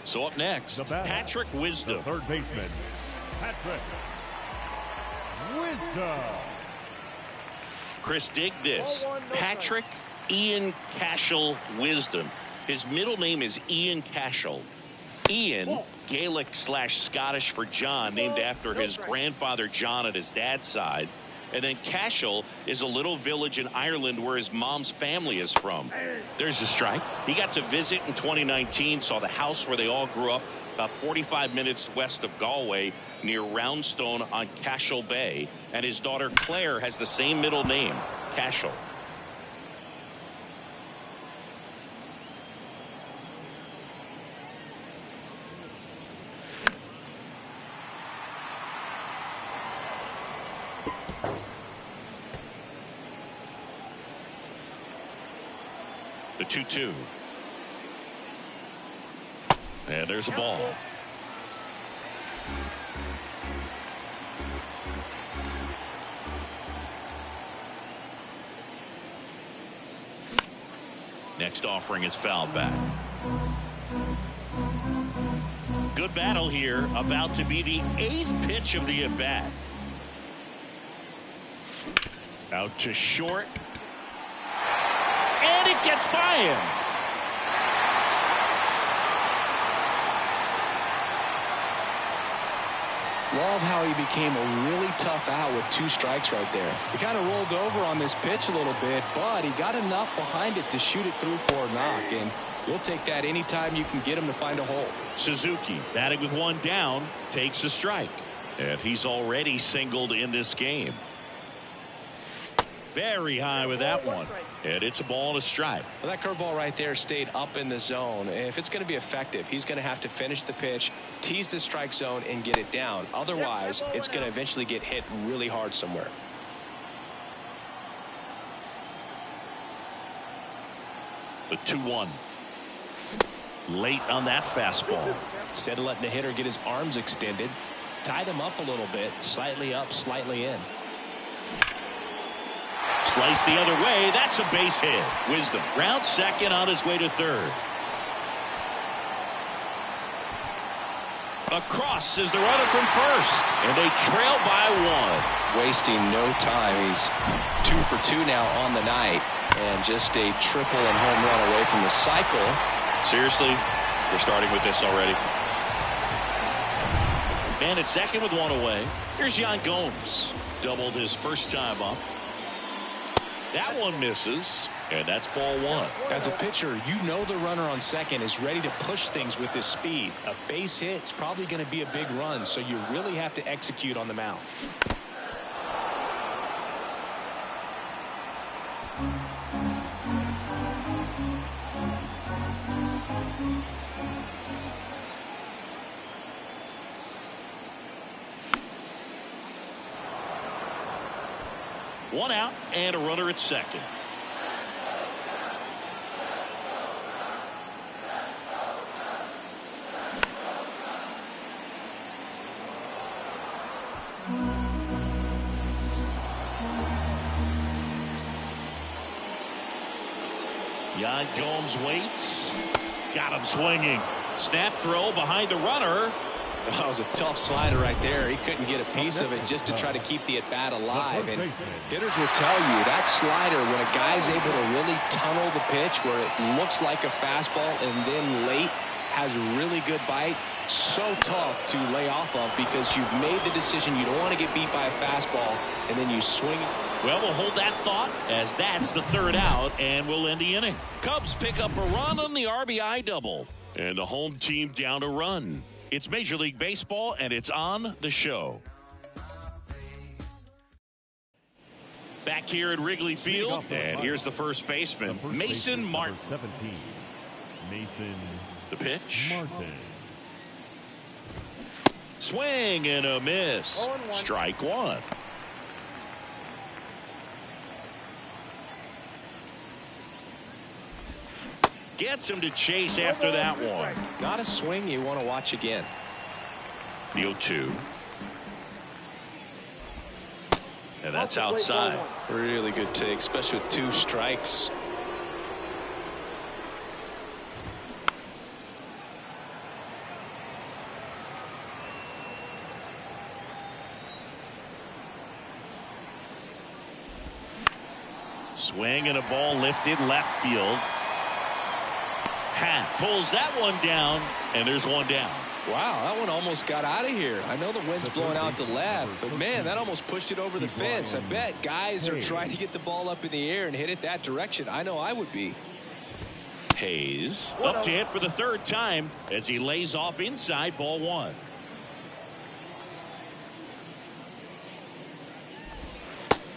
So up next, Patrick Wisdom. The third baseman, Patrick Wisdom. Chris, dig this. Patrick Ian Cashel Wisdom. His middle name is Ian Cashel. Ian, Gaelic/Scottish for John, named after his grandfather John at his dad's side. And then Cashel is a little village in Ireland where his mom's family is from. There's a strike. He got to visit in 2019, saw the house where they all grew up, about 45 minutes west of Galway, near Roundstone on Cashel Bay. And his daughter Claire has the same middle name, Cashel. The 2-2. And there's a ball. Next offering is fouled back. Good battle here. About to be the 8th pitch of the at-bat. Out to short. And it gets by him. Love how he became a really tough out with 2 strikes right there. He kind of rolled over on this pitch a little bit, but he got enough behind it to shoot it through for a knock, and you'll take that anytime you can get him to find a hole. Suzuki, batting with 1 down, takes a strike. And he's already singled in this game. Very high with that one. And it's a ball and a strike. Well, that curveball right there stayed up in the zone. If it's going to be effective, he's going to have to finish the pitch, tease the strike zone, and get it down. Otherwise, it's going to eventually get hit really hard somewhere. The 2-1. Late on that fastball. Instead of letting the hitter get his arms extended, tied him up a little bit, slightly up, slightly in. Slice the other way. That's a base hit. Wisdom round second on his way to third. Across is the runner from first. And they trail by 1. Wasting no time. He's 2 for 2 now on the night. And just a triple and home run away from the cycle. Seriously, we're starting with this already. And at second with 1 away. Here's Yan Gomes. Doubled his first time up. That one misses, and that's ball 1. As a pitcher, you know the runner on second is ready to push things with his speed. A base hit's probably going to be a big run, so you really have to execute on the mound. One out and a runner at second. Yan Gomes waits. Got him swinging. Snap throw behind the runner. That was a tough slider right there. He couldn't get a piece of it just to try to keep the at-bat alive. And hitters will tell you that slider, when a guy's able to really tunnel the pitch where it looks like a fastball and then late has a really good bite, so tough to lay off of because you've made the decision you don't want to get beat by a fastball and then you swing it. Well, we'll hold that thought as that's the 3rd out, and we'll end the inning. Cubs pick up a run on the RBI double, and the home team down a run. It's Major League Baseball, and it's on the show. Back here at Wrigley Field, and here's the first baseman, Mason Martin. 17. Mason. The pitch. Martin. Swing and a miss. Strike 1. Gets him to chase after that one. Not a swing you want to watch again. The 0-2. And that's outside. Really good take, especially with 2 strikes. Swing and a ball lifted left field. Happ pulls that one down, and there's one down. Wow, that one almost got out of here. I know the wind's blowing out to left, but man, that almost pushed it over the fence. I bet guys are trying to get the ball up in the air and hit it that direction. I know I would be. Hayes up to hit for the third time as he lays off inside, ball one.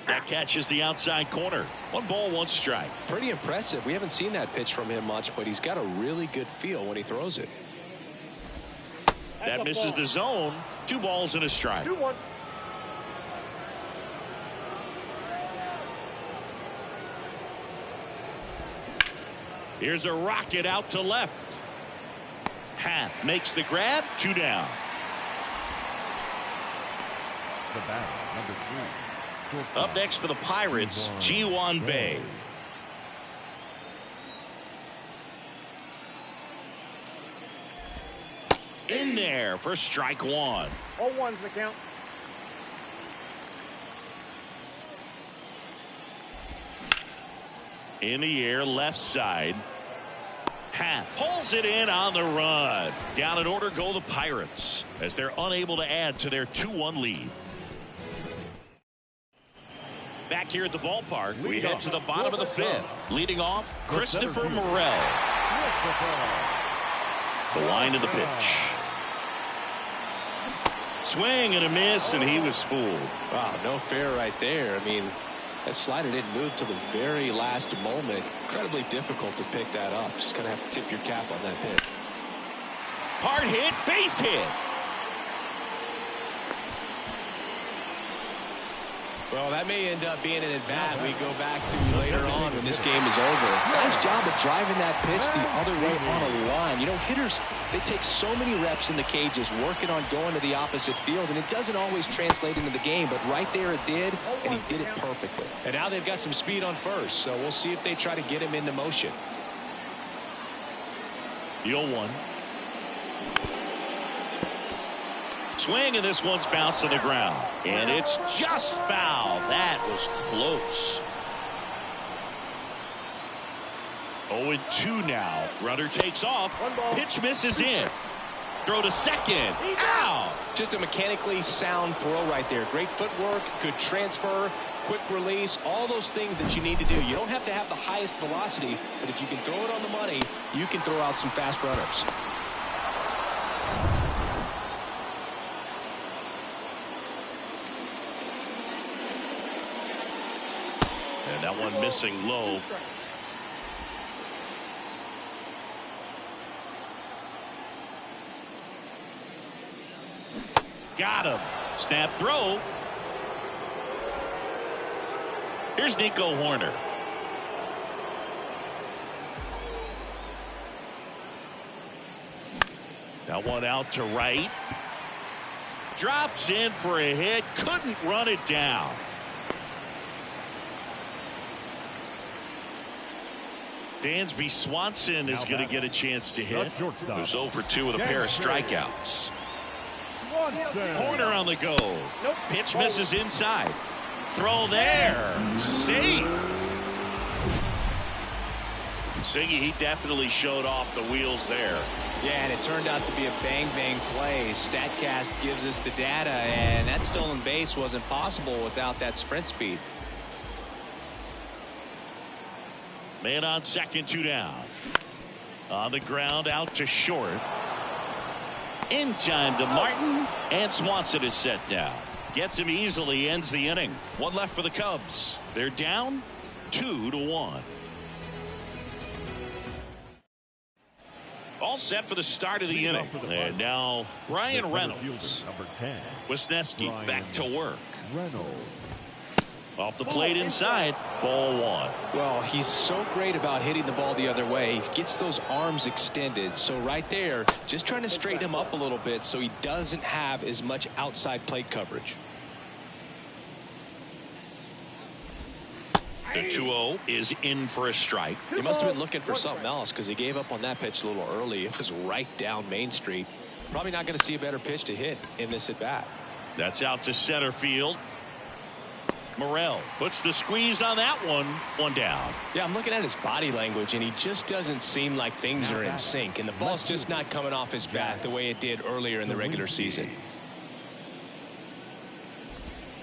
That catches the outside corner. 1 ball, 1 strike. Pretty impressive. We haven't seen that pitch from him much, but he's got a really good feel when he throws it. That misses the zone. 2 balls and a strike. 2-1. Here's a rocket out to left. Happ makes the grab. 2 down. The batter, number 3. Up next for the Pirates, Ji-Hwan Bae. In there for strike 1. 0-1's the count. In the air, left side. Happ pulls it in on the run. Down in order go the Pirates as they're unable to add to their 2-1 lead. Back here at the ballpark, we head to the bottom of the 5th. Leading off, Christopher Morel. The line of the pitch. Swing and a miss, and he was fooled. Wow, no fair right there. I mean, that slider didn't move till the very last moment. Incredibly difficult to pick that up. Just going to have to tip your cap on that pitch. Hard hit, base hit. Well, that may end up being an at-bat we go back to later on when this game is over. Nice job of driving that pitch the other way on a line. You know, hitters, they take so many reps in the cages working on going to the opposite field, and it doesn't always translate into the game, but right there it did, and he did it perfectly. And now they've got some speed on first, so we'll see if they try to get him into motion. The 0-1. Swing, and this one's bounced to the ground. And it's just foul. That was close. 0-2 now. Runner takes off. Pitch misses in. Throw to second. Out. Just a mechanically sound throw right there. Great footwork, good transfer, quick release, all those things that you need to do. You don't have to have the highest velocity, but if you can throw it on the money, you can throw out some fast runners. And that one missing low. Got him. Snap throw. Here's Nico Horner. That one out to right. Drops in for a hit. Couldn't run it down. Dansby Swanson is going to get a chance to hit. Who's 0 for 2 with a pair of strikeouts. Horner on the go. Pitch misses inside. Throw there. Safe. Siggy, he definitely showed off the wheels there. Yeah, and it turned out to be a bang-bang play. StatCast gives us the data, and that stolen base wasn't possible without that sprint speed. Man on second, 2 down. On the ground, out to short. In time to Martin, and Swanson is set down. Gets him easily, ends the inning. 1 left for the Cubs. They're down 2-1. All set for the start of the inning. And now Brian Reynolds. Number 10. Wisniewski back to work. Off the plate inside, ball 1. Well, he's so great about hitting the ball the other way. He gets those arms extended. So right there, just trying to straighten him up a little bit so he doesn't have as much outside plate coverage. The 2-0 is in for a strike. He must have been looking for something else because he gave up on that pitch a little early. It was right down Main Street. Probably not going to see a better pitch to hit in this at bat. That's out to center field. Morrell puts the squeeze on that one. One down. Yeah, I'm looking at his body language, and he just doesn't seem like things are in sync, and the ball's just not coming off his bat the way it did earlier in the regular season.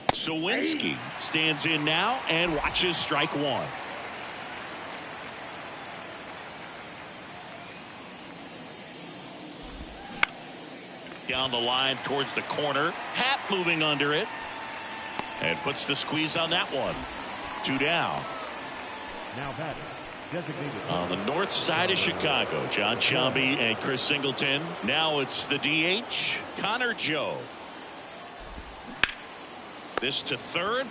Sawinski stands in now and watches strike one. Down the line towards the corner. Happ moving under it. And puts the squeeze on that one. Two down. Now batting, designated on the north side of Chicago, John Sciambi and Chris Singleton. Now it's the DH, Connor Joe. This to third.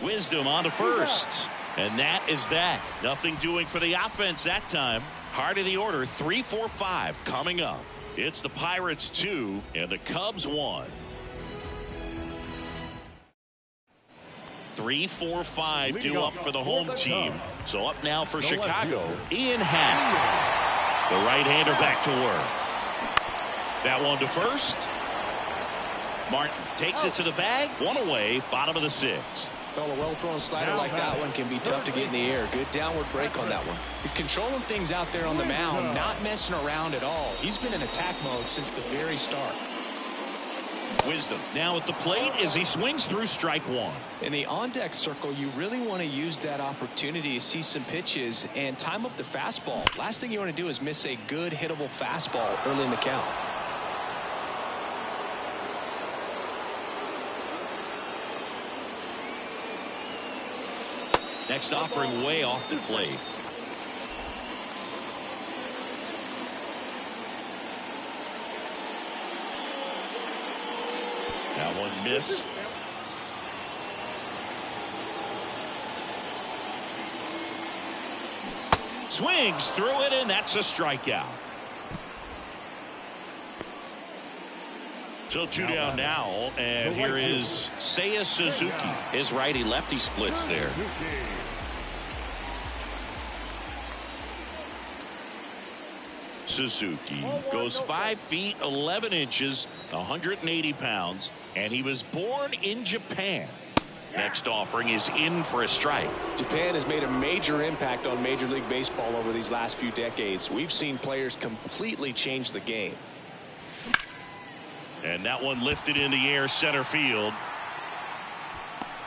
Wisdom on to first. And that is that. Nothing doing for the offense that time. Heart of the order, 3-4-5 coming up. It's the Pirates 2 and the Cubs 1. 3-4-5 due up for the home team. So up now for Chicago, Ian Happ. The right-hander back to work. That one to first. Martin takes it to the bag. One away, bottom of the sixth. Well, a well-thrown slider like that one can be tough to get in the air. Good downward break on that one. He's controlling things out there on the mound, not messing around at all. He's been in attack mode since the very start. Wisdom now at the plate as he swings through strike one. In the on-deck circle, you really want to use that opportunity to see some pitches and time up the fastball. Last thing you want to do is miss a good hittable fastball early in the count. Next offering way off the plate. That one missed. Swings through it, and that's a strikeout. So two down now, and here is Seiya Suzuki. His righty-lefty splits there. Suzuki goes 5 feet 11 inches, 180 pounds, and he was born in Japan. Next offering is in for a strike. Japan has made a major impact on Major League Baseball over these last few decades. We've seen players completely change the game. And that one lifted in the air center field.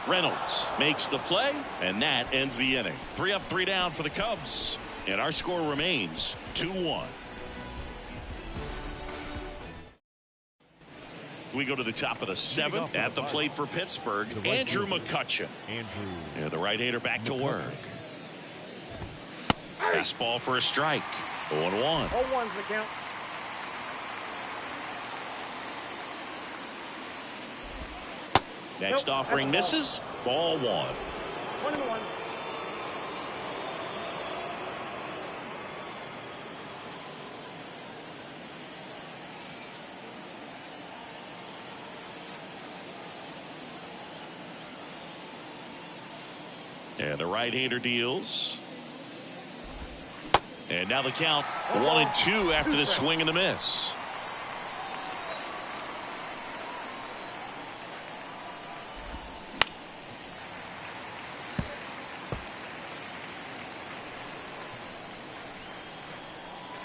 Reynolds makes the play, and that ends the inning. 3 up, 3 down for the Cubs. And our score remains 2-1. We go to the top of the 7th. At the plate for Pittsburgh, Andrew McCutchen. And the right-hander back to work. Fastball for a strike. 0-1. 0-1's the count. Next offering misses. Ball 1. 1-1. And the right-hander deals. And now the count 1-2 after the swing and the miss.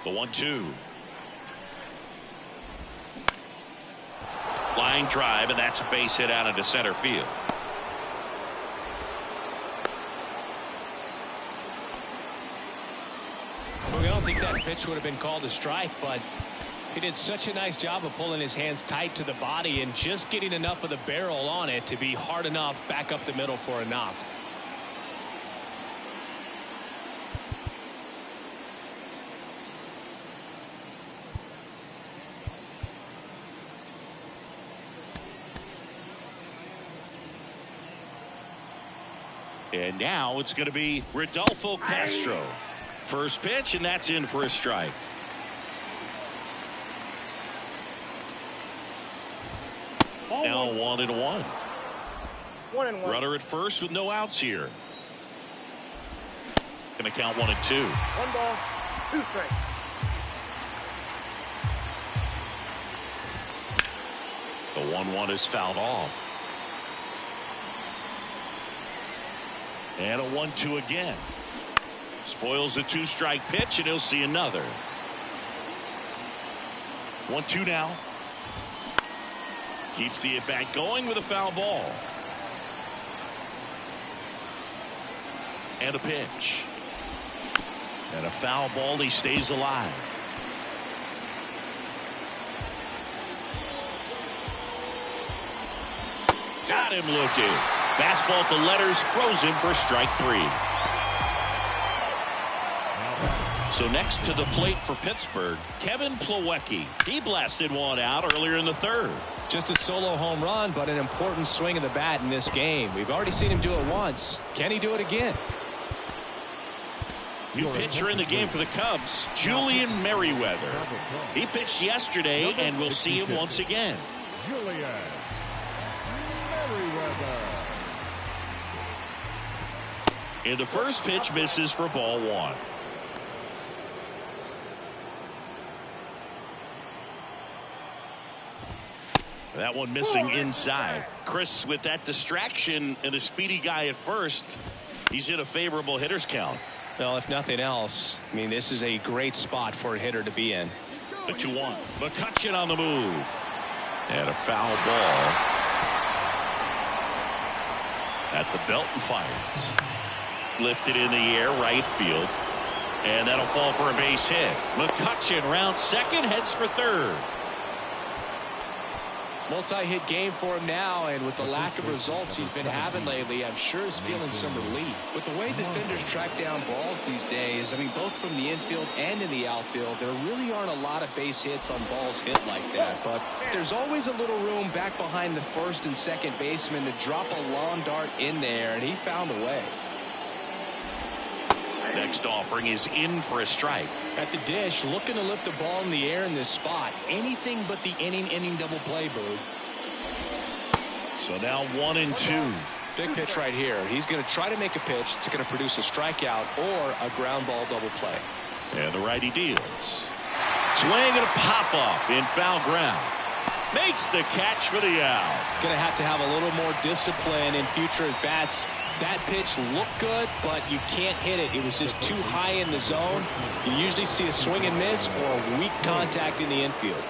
The 1-2. Line drive, and that's a base hit out into center field. I don't think that pitch would have been called a strike, but he did such a nice job of pulling his hands tight to the body and just getting enough of the barrel on it to be hard enough back up the middle for a knock. And now it's going to be Rodolfo Castro. First pitch, and that's in for a strike. Now 1-1. 1-1. Runner at first with no outs here. Going to count 1-2. 1 ball, 2 strikes. The 1-1 is fouled off. And a 1-2 again. Spoils the 2-strike pitch, and he'll see another. 1-2 now. Keeps the at-bat going with a foul ball. And a pitch. And a foul ball. He stays alive. Got him looking. Fastball at the letters, froze him for strike 3. So next to the plate for Pittsburgh, Kevin Plawecki. He blasted one out earlier in the 3rd. Just a solo home run, but an important swing of the bat in this game. We've already seen him do it once. Can he do it again? New pitcher in the game for the Cubs, Julian Merriweather. He pitched yesterday, and we'll see him once again. Julian Merriweather. And the first pitch misses for ball 1. That one missing inside. Chris, with that distraction and a speedy guy at first, he's in a favorable hitter's count. Well, if nothing else, I mean, this is a great spot for a hitter to be in. The 2-1. McCutchen on the move. And a foul ball at the belt and fires. Lifted in the air, right field. And that'll fall for a base hit. McCutchen rounds second, heads for third. Multi-hit game for him now, and with the lack of results he's been having lately, I'm sure he's feeling some relief. With the way defenders track down balls these days, I mean, both from the infield and in the outfield, there really aren't a lot of base hits on balls hit like that. But there's always a little room back behind the first and second baseman to drop a long dart in there, and he found a way. Next offering is in for a strike. At the dish, looking to lift the ball in the air in this spot. Anything but the inning double play, Boo. So now 1-2. Big pitch right here. He's going to try to make a pitch that's going to produce a strikeout or a ground ball double play. And the righty deals. Swing and a pop up in foul ground. Makes the catch for the out. Going to have a little more discipline in future at bats. That pitch looked good, but you can't hit it. It was just too high in the zone. You usually see a swing and miss or weak contact in the infield.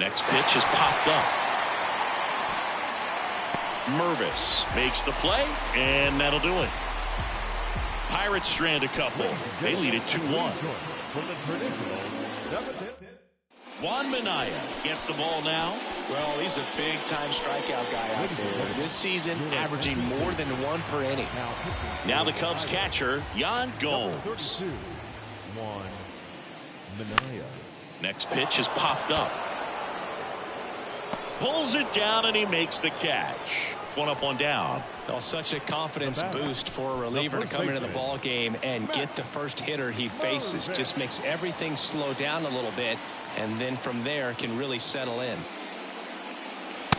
Next pitch is popped up. Mervis makes the play, and that'll do it. Pirates strand a couple. They lead it 2-1. Juan Minaya gets the ball now. Well, he's a big-time strikeout guy out there. This season, averaging more than 1 per inning. Now the Cubs catcher, Yan Gomes. 1, Minaya. Next pitch is popped up. Pulls it down, and he makes the catch. 1 up, 1 down. Well, such a confidence boost for a reliever to come into the ball game and get the first hitter he faces. Just makes everything slow down a little bit, and then from there can really settle in.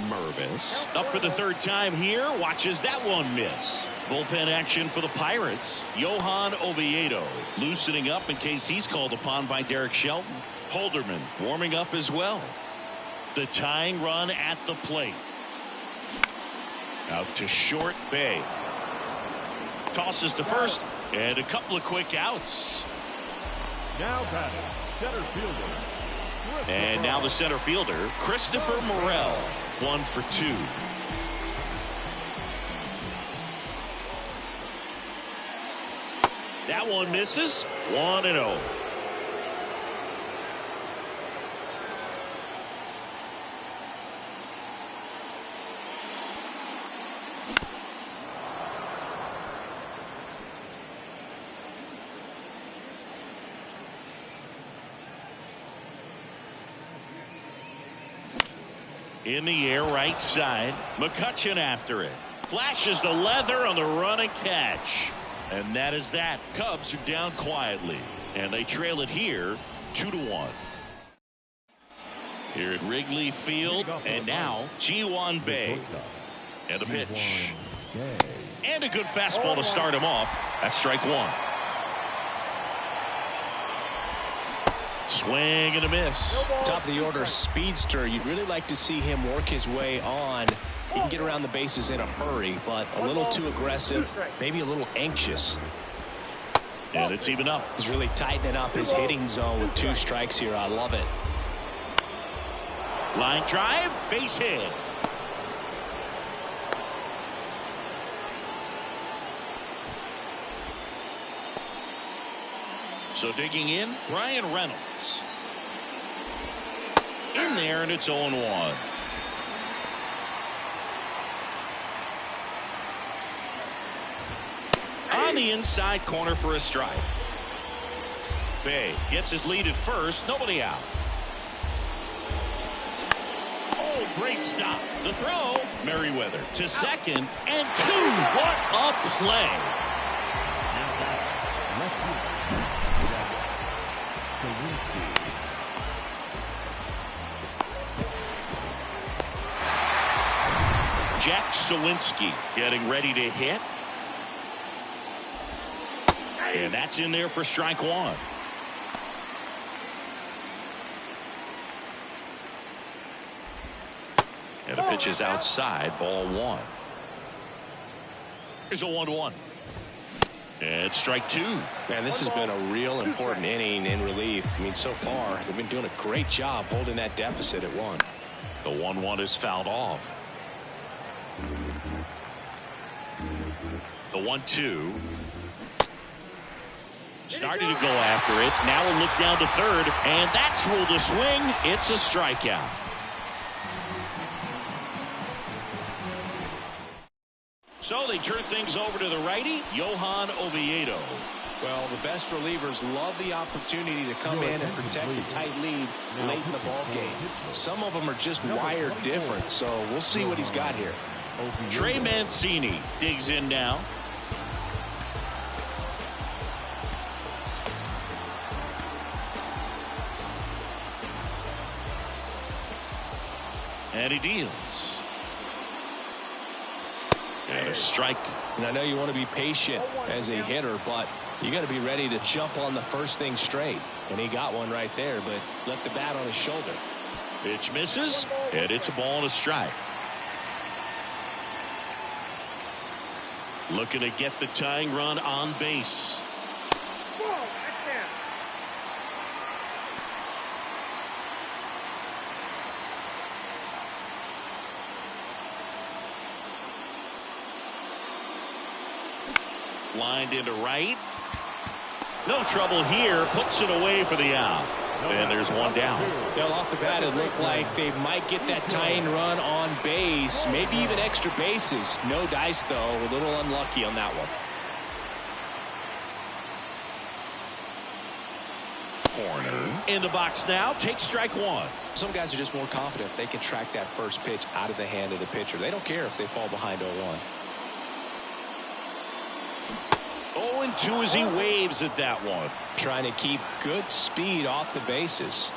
Mervis up for the 3rd time here. Watches that one miss. Bullpen action for the Pirates. Johan Oviedo loosening up in case he's called upon by Derek Shelton. Holderman warming up as well. The tying run at the plate. Out to short, Bay. Tosses to first, and a couple of quick outs. Now batting, center fielder. And now the center fielder, Christopher Morel. 1 for 2. That one misses. 1-0. In the air, right side. McCutchen after it. Flashes the leather on the run and catch. And that is that. Cubs are down quietly. And they trail it here 2-1. Here at Wrigley Field. And now Ji-hwan Bae. And a pitch. And a good fastball to start him off. That's strike 1. Swing and a miss. Top of the order speedster. You'd really like to see him work his way on He can get around the bases in a hurry, but a little too aggressive, maybe a little anxious. And it's even up. He's really tightening up his hitting zone with 2 strikes here. I love it. Line drive, base hit. So digging in, Brian Reynolds. In there, and it's 0-1. On the inside corner for a strike. Bay gets his lead at first, nobody out. Oh, great stop. The throw, Merriweather to second and 2. What a play. Jack Sawinski getting ready to hit. And that's in there for strike 1. And the pitch is outside, ball 1. Here's a 1-1. And strike 2. Man, this has been a real important inning in relief. I mean, so far, they've been doing a great job holding that deficit at 1. The 1-1 is fouled off. The 1-2. Starting to go after it. Now a look down to third. And that's ruled a swing. It's a strikeout. So they turn things over to the righty, Johan Oviedo. Well, the best relievers love the opportunity to come in and protect a tight lead late in the ball game. Some of them are just wired different, so we'll see what he's got here. Trey Mancini digs in now. And he deals. And a strike. And I know you want to be patient as a hitter, but you got to be ready to jump on the first thing straight. And he got one right there, but left the bat on his shoulder. Pitch misses, and it's a ball and a strike. Looking to get the tying run on base. Lined into right. No trouble here. Puts it away for the out. And there's one down. Well, off the bat, it looked like they might get that tying run on base. Maybe even extra bases. No dice, though. A little unlucky on that one. Corner. In the box now. Takes strike 1. Some guys are just more confident they can track that first pitch out of the hand of the pitcher. They don't care if they fall behind 0-1. 0-2 as he waves at that one. Trying to keep good speed off the bases.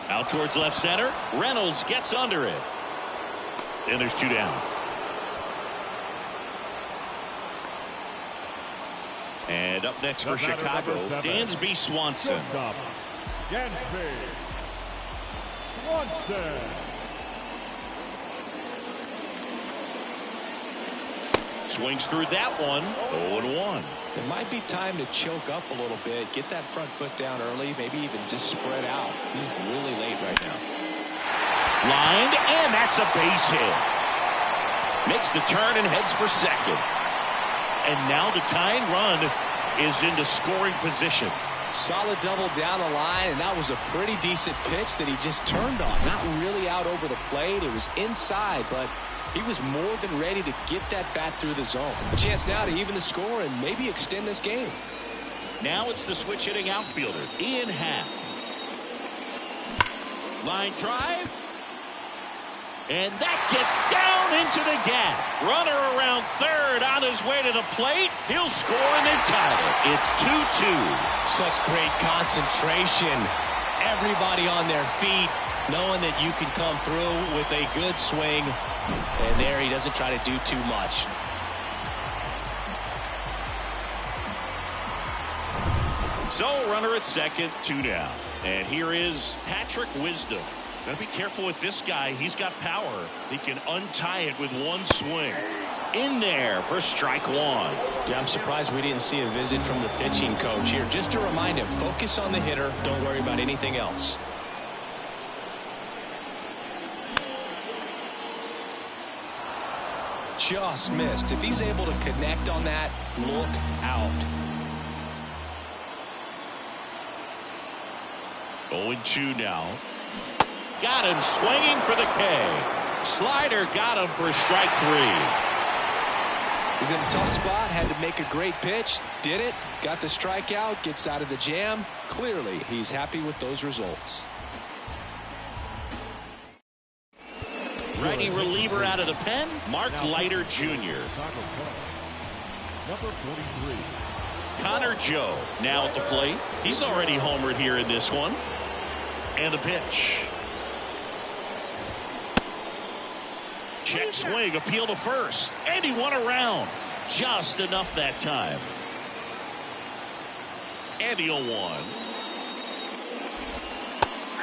Out towards left center. Reynolds gets under it. And there's 2 down. And up next for Chicago, Dansby Swanson. Dansby Swanson. Swings through that one. 0-1. It might be time to choke up a little bit. Get that front foot down early. Maybe even just spread out. He's really late right now. Lined, and that's a base hit. Makes the turn and heads for second. And now the tying run is into scoring position. Solid double down the line, and that was a pretty decent pitch that he just turned on. Not really out over the plate. It was inside, but he was more than ready to get that bat through the zone. A chance now to even the score and maybe extend this game. Now it's the switch hitting outfielder, Ian Happ. Line drive. And that gets down into the gap. Runner around third on his way to the plate. He'll score and they tie it. It's 2-2. Such great concentration. Everybody on their feet, knowing that you can come through with a good swing. And there he doesn't try to do too much. So runner at second, 2 down. And here is Patrick Wisdom. Gotta be careful with this guy. He's got power. He can untie it with one swing. In there for strike one. Yeah, I'm surprised we didn't see a visit from the pitching coach here. Just to remind him, focus on the hitter. Don't worry about anything else. Just missed. If he's able to connect on that, look out. 0-2 now. Got him swinging for the K. Slider got him for strike three. He's in a tough spot, had to make a great pitch, did it, got the strikeout, gets out of the jam. Clearly, he's happy with those results. Righty reliever out of the pen, Mark Leiter Jr. Number 43. Connor Joe now at the plate. He's already homered here in this one. And the pitch. Check swing, appeal to first. And he won around. Just enough that time. And the 0-1.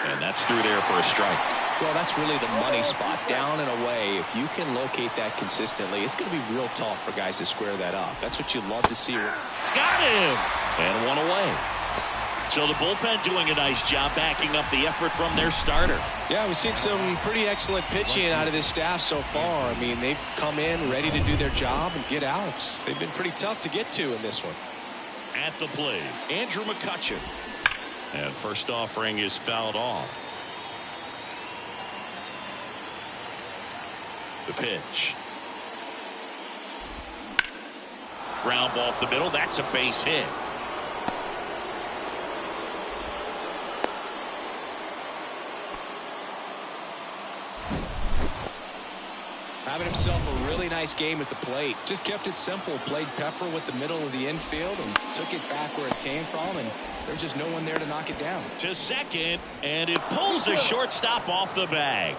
And that's through there for a strike. Well, that's really the money spot, down and away. If you can locate that consistently, it's going to be real tough for guys to square that up. That's what you'd love to see. Got him! And one away. So the bullpen doing a nice job backing up the effort from their starter. Yeah, we've seen some pretty excellent pitching out of this staff so far. I mean, they've come in ready to do their job and get outs. They've been pretty tough to get to in this one. At the plate, Andrew McCutchen. And first offering is fouled off. The pitch. Ground ball up the middle. That's a base hit. Having himself a really nice game at the plate. Just kept it simple. Played pepper with the middle of the infield and took it back where it came from. And there's just no one there to knock it down. To second. And it pulls the shortstop off the bag.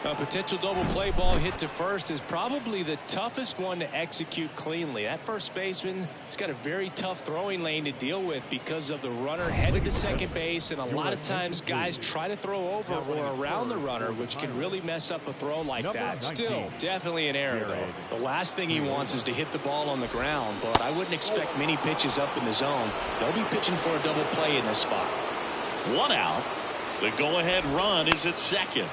A potential double play ball hit to first is probably the toughest one to execute cleanly. That first baseman has got a very tough throwing lane to deal with because of the runner headed to second base, and a lot of times guys try to throw over or around the runner, which can really mess up a throw like that. Still, definitely an error, though. The last thing he wants is to hit the ball on the ground, but I wouldn't expect many pitches up in the zone. They'll be pitching for a double play in this spot. One out. The go-ahead run is at second.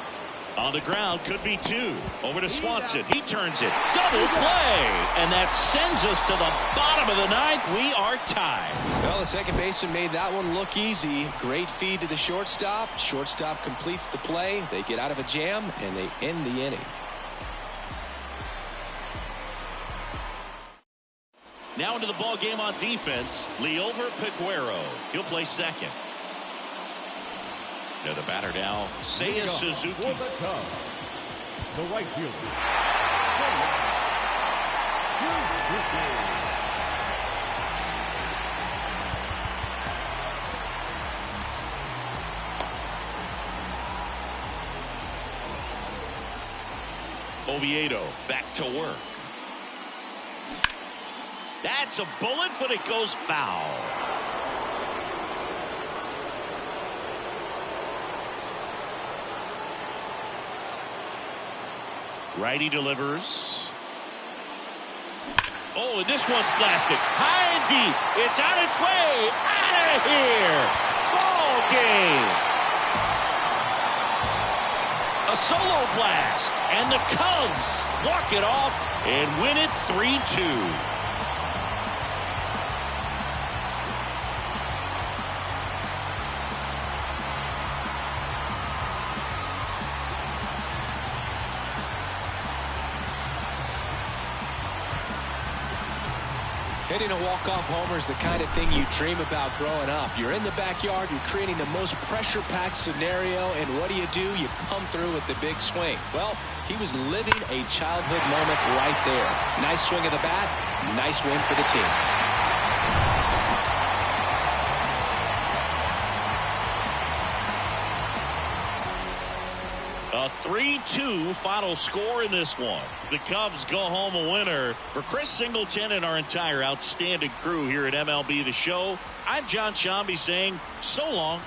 On the ground, could be two. Over to Swanson. He turns it. Double play. And that sends us to the bottom of the ninth. We are tied. Well, the second baseman made that one look easy. Great feed to the shortstop. Shortstop completes the play. They get out of a jam, and they end the inning. Now into the ball game on defense, Liover Peguero. He'll play second. The batter now, Seiya Suzuki. For the Cubs, the right fielder. Oviedo back to work. That's a bullet, but it goes foul. Righty delivers. Oh, and this one's blasted. High and deep. It's on its way. Out of here. Ball game. A solo blast. And the Cubs walk it off and win it 3-2. Hitting a walk-off homer is the kind of thing you dream about growing up. You're in the backyard, you're creating the most pressure-packed scenario, and what do? You come through with the big swing. Well, he was living a childhood moment right there. Nice swing of the bat, nice win for the team. A 3-2 final score in this one. The Cubs go home a winner. For Chris Singleton and our entire outstanding crew here at MLB The Show, I'm John Shambi saying so long.